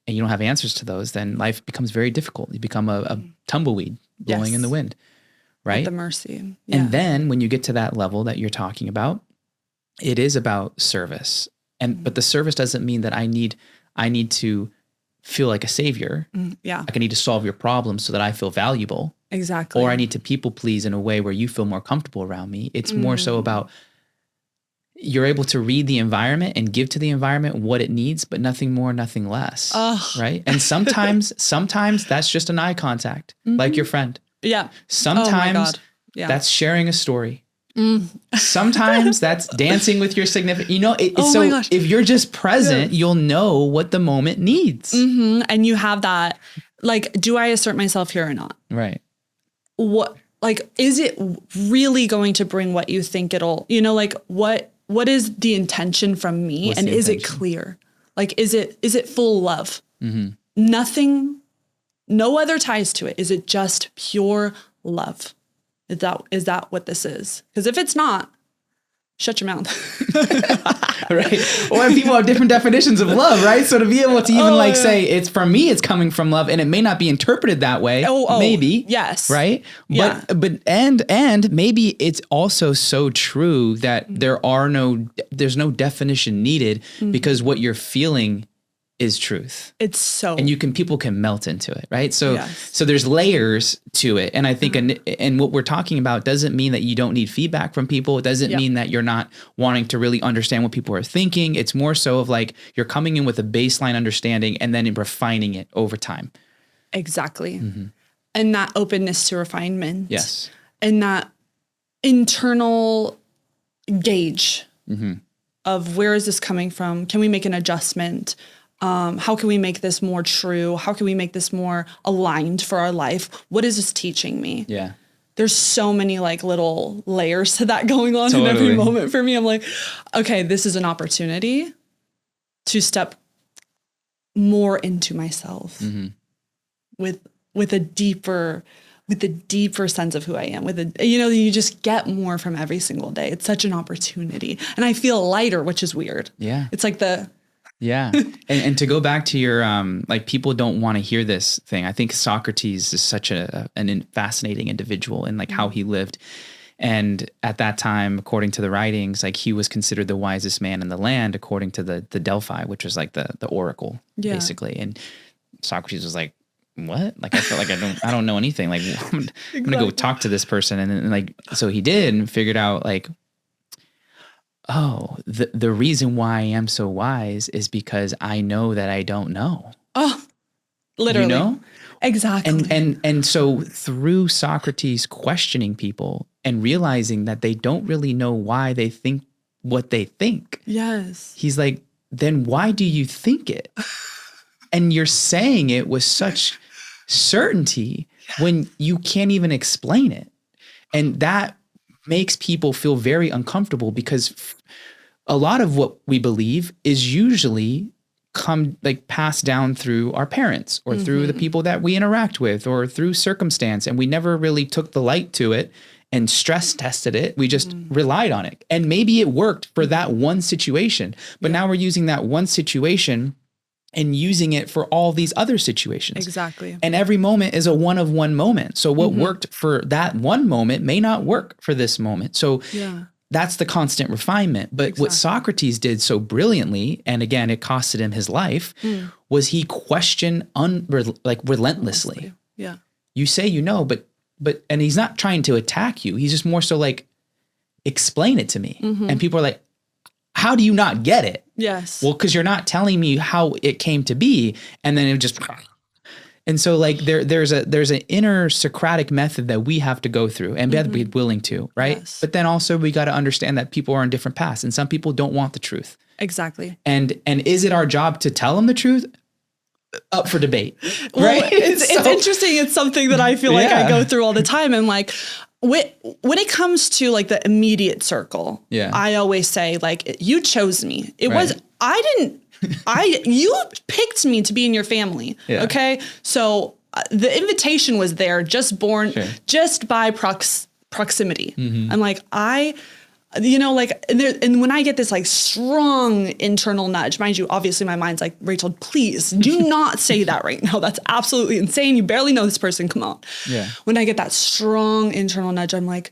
And you don't have answers to those, then life becomes very difficult. You become a tumbleweed blowing in the wind. Right? At the mercy. Yeah. And then when you get to that level that you're talking about, it is about service. But the service doesn't mean that I need to feel like a savior. Yeah. Like I need to solve your problems so that I feel valuable. Exactly. Or I need to people please in a way where you feel more comfortable around me. It's more so about you're able to read the environment and give to the environment what it needs, but nothing more, nothing less. Right? And sometimes that's just an eye contact, like your friend. Yeah. Sometimes that's sharing a story. Sometimes that's dancing with your significant, you know, if you're just present, you'll know what the moment needs. And you have that, like, do I assert myself here or not? Right. What, like, is it really going to bring what you think it'll, you know, like what is the intention from me? What's and the is intention? It clear? Like, is it full love? Nothing, no other ties to it. Is it just pure love? Is that what this is? Because if it's not, shut your mouth. Right. Or people have different definitions of love, right? So to be able to even say it's, for me, it's coming from love, and it may not be interpreted that way. Maybe. Yes. Right. Yeah. But maybe it's also so true that there's no definition needed because what you're feeling is truth. It's so, and people can melt into it, right? So there's layers to it. And I think, and what we're talking about doesn't mean that you don't need feedback from people. It doesn't mean that you're not wanting to really understand what people are thinking. It's more so of like, you're coming in with a baseline understanding and then refining it over time. Exactly. And that openness to refinement. Yes. And that internal gauge of where is this coming from? Can we make an adjustment? How can we make this more true? How can we make this more aligned for our life? What is this teaching me? Yeah. There's so many like little layers to that going on in every moment for me. I'm like, okay, this is an opportunity to step more into myself with a deeper sense of who I am, you just get more from every single day. It's such an opportunity. And I feel lighter, which is weird. Yeah. It's like yeah. And to go back to your, like, people don't want to hear this thing. I think Socrates is such a fascinating individual in like how he lived. And at that time, according to the writings, like he was considered the wisest man in the land, according to the Delphi, which was like the oracle, basically. And Socrates was like, what? Like, I feel like I don't know anything. Like, I'm gonna go talk to this person. And like, so he did and figured out like, oh, the reason why I am so wise is because I know that I don't know. Oh, literally. You know? Exactly. And so through Socrates questioning people and realizing that they don't really know why they think what they think. Yes. He's like, then why do you think it? And you're saying it with such certainty when you can't even explain it. And that makes people feel very uncomfortable because a lot of what we believe is usually passed down through our parents or through the people that we interact with or through circumstance. And we never really took the light to it and stress tested it. We just relied on it. And maybe it worked for that one situation, but now we're using that one situation and using it for all these other situations. Exactly. And every moment is a one-of-one moment. So what worked for that one moment may not work for this moment. So that's the constant refinement. But what Socrates did so brilliantly, and again, it costed him his life, was he questioned relentlessly. Yeah. You say you know, but and he's not trying to attack you. He's just more so like, explain it to me. And people are like, how do you not get it? Yes. Well, because you're not telling me how it came to be. And then it just, and so like there's an inner Socratic method that we have to go through and be willing to, right? Yes. But then also we got to understand that people are on different paths and some people don't want the truth. Exactly. And is it our job to tell them the truth? Up for debate, well, right? It's interesting. It's something that I feel like I go through all the time. And like, when it comes to like the immediate circle, I always say like, you chose me. You picked me to be in your family. Yeah. Okay. So the invitation was there, just just by proximity. I'm like, and when I get this like strong internal nudge, mind you, obviously my mind's like, Rachel, please do not say that right now. That's absolutely insane. You barely know this person. Come on. Yeah. When I get that strong internal nudge, I'm like,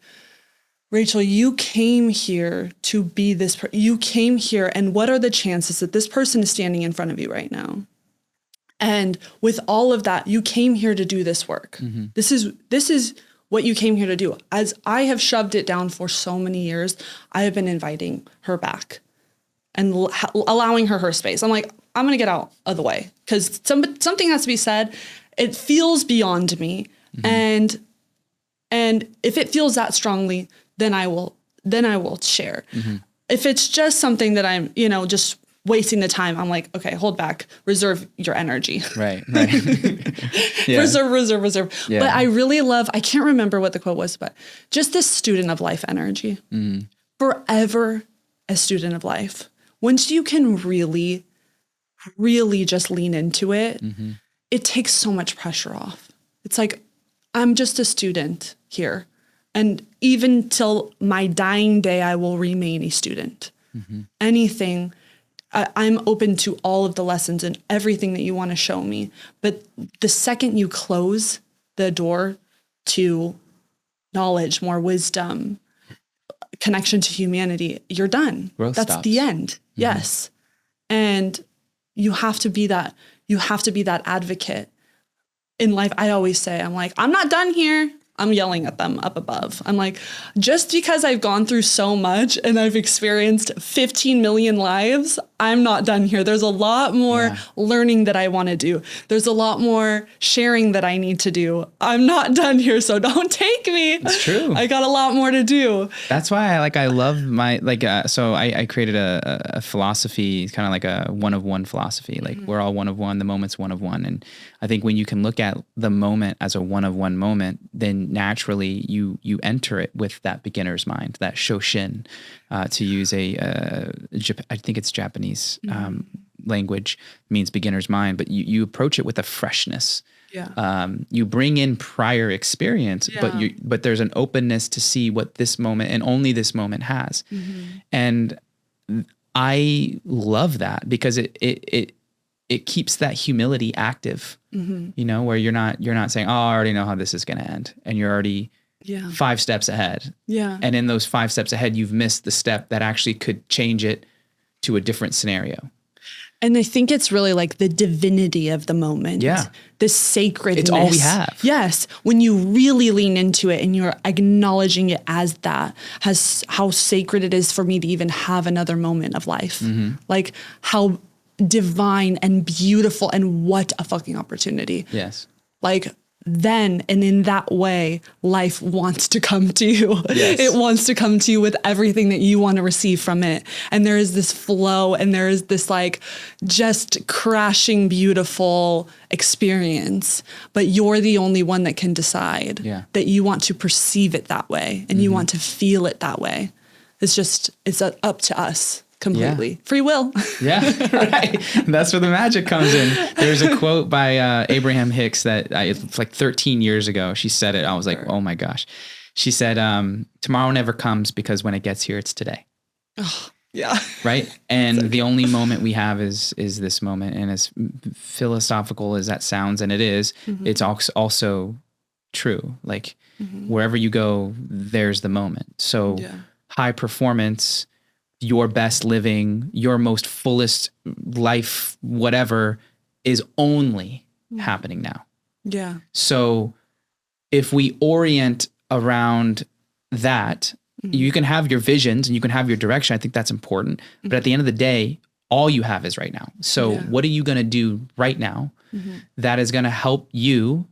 Rachel, you came here to be this. You came here, and what are the chances that this person is standing in front of you right now? And with all of that, you came here to do this work. This is what you came here to do. As I have shoved it down for so many years, I have been inviting her back and allowing her space. I'm like, I'm going to get out of the way because something has to be said. It feels beyond me. And if it feels that strongly, then I will share. If it's just something that I'm, just wasting the time, I'm like, okay, hold back, reserve your energy. Right. Reserve. Yeah. But I really love, I can't remember what the quote was, but just this student of life energy. Forever a student of life. Once you can really, really just lean into it, it takes so much pressure off. It's like, I'm just a student here. And even till my dying day, I will remain a student. Anything, I'm open to all of the lessons and everything that you want to show me. But the second you close the door to knowledge, more wisdom, connection to humanity, you're done. Growth That's stops. The end. Yes. And you have to be that advocate in life. I always say, I'm like, I'm not done here. I'm yelling at them up above. I'm like, just because I've gone through so much and I've experienced 15 million lives, I'm not done here. There's a lot more learning that I want to do. There's a lot more sharing that I need to do. I'm not done here, so don't take me. It's true. I got a lot more to do. That's why I love my, so I created a philosophy, kind of like a one-of-one philosophy. Like we're all one of one, the moment's one of one. And I think when you can look at the moment as a one-of-one moment, then naturally you enter it with that beginner's mind, that shoshin, to use I think it's Japanese language, means beginner's mind, but you approach it with a freshness. Yeah. You bring in prior experience, but there's an openness to see what this moment and only this moment has. And I love that because it keeps that humility active, where you're not saying, oh, I already know how this is going to end. And you're already Yeah. 5 steps ahead. Yeah. And in those 5 steps ahead, you've missed the step that actually could change it to a different scenario. And I think it's really like the divinity of the moment. Yeah. The sacredness. It's all we have. Yes. When you really lean into it and you're acknowledging it as that, has how sacred it is for me to even have another moment of life. Like how divine and beautiful and what a fucking opportunity. Yes. Like then and in that way, life wants to come to you. Yes. It wants to come to you with everything that you want to receive from it. And there is this flow and there is this like just crashing beautiful experience. But you're the only one that can decide that you want to perceive it that way and you want to feel it that way. It's up to us. Completely. Free will. Yeah, right. That's where the magic comes in. There's a quote by Abraham Hicks that it's like 13 years ago. She said it. I was like, oh my gosh. She said, tomorrow never comes because when it gets here, it's today. Oh, yeah. Right. And the only moment we have is this moment. And as philosophical as that sounds, and it is, it's also true. Like wherever you go, there's the moment. So high performance, your best living, your most fullest life, whatever, is only happening now. Yeah. So if we orient around that, you can have your visions and you can have your direction. I think that's important. But at the end of the day, all you have is right now. So what are you going to do right now that is going to help you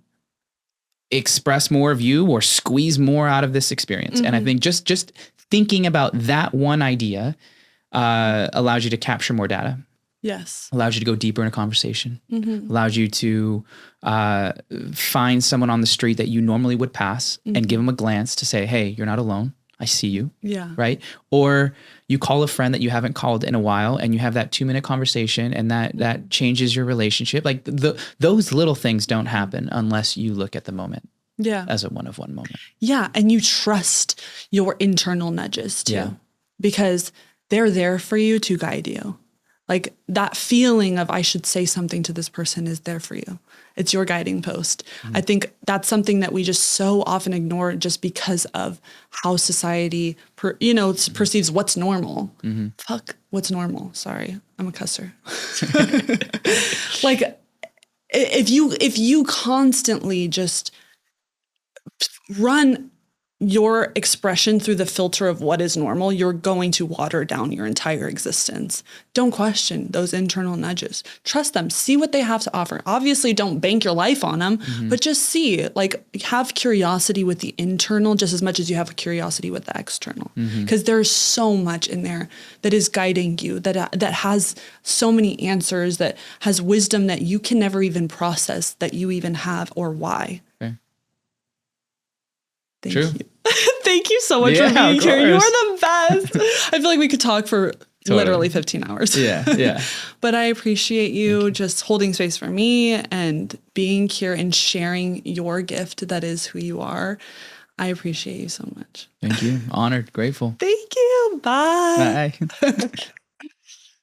express more of you or squeeze more out of this experience? And I think just thinking about that one idea allows you to capture more data. Yes. Allows you to go deeper in a conversation. Allows you to find someone on the street that you normally would pass and give them a glance to say, hey, you're not alone. I see you. Yeah. Right. Or you call a friend that you haven't called in a while and you have that 2-minute conversation and that changes your relationship. Like those little things don't happen unless you look at the moment. As a one-of-one moment. Yeah. And you trust your internal nudges too, because they're there for you to guide you. Like that feeling of I should say something to this person is there for you. It's your guiding post. I think that's something that we just so often ignore just because of how society, perceives what's normal. Fuck what's normal. Sorry, I'm a cusser. Like if you constantly just run your expression through the filter of what is normal, you're going to water down your entire existence. Don't question those internal nudges. Trust them. See what they have to offer. Obviously, don't bank your life on them, but just see, like, have curiosity with the internal just as much as you have a curiosity with the external. Because there's so much in there that is guiding you, that has so many answers, that has wisdom that you can never even process that you even have or why. Thank you. Thank you so much for being here. You are the best. I feel like we could talk for literally 15 hours. Yeah. But I appreciate you just holding space for me and being here and sharing your gift that is who you are. I appreciate you so much. Thank you. Honored, grateful. Thank you. Bye. Bye.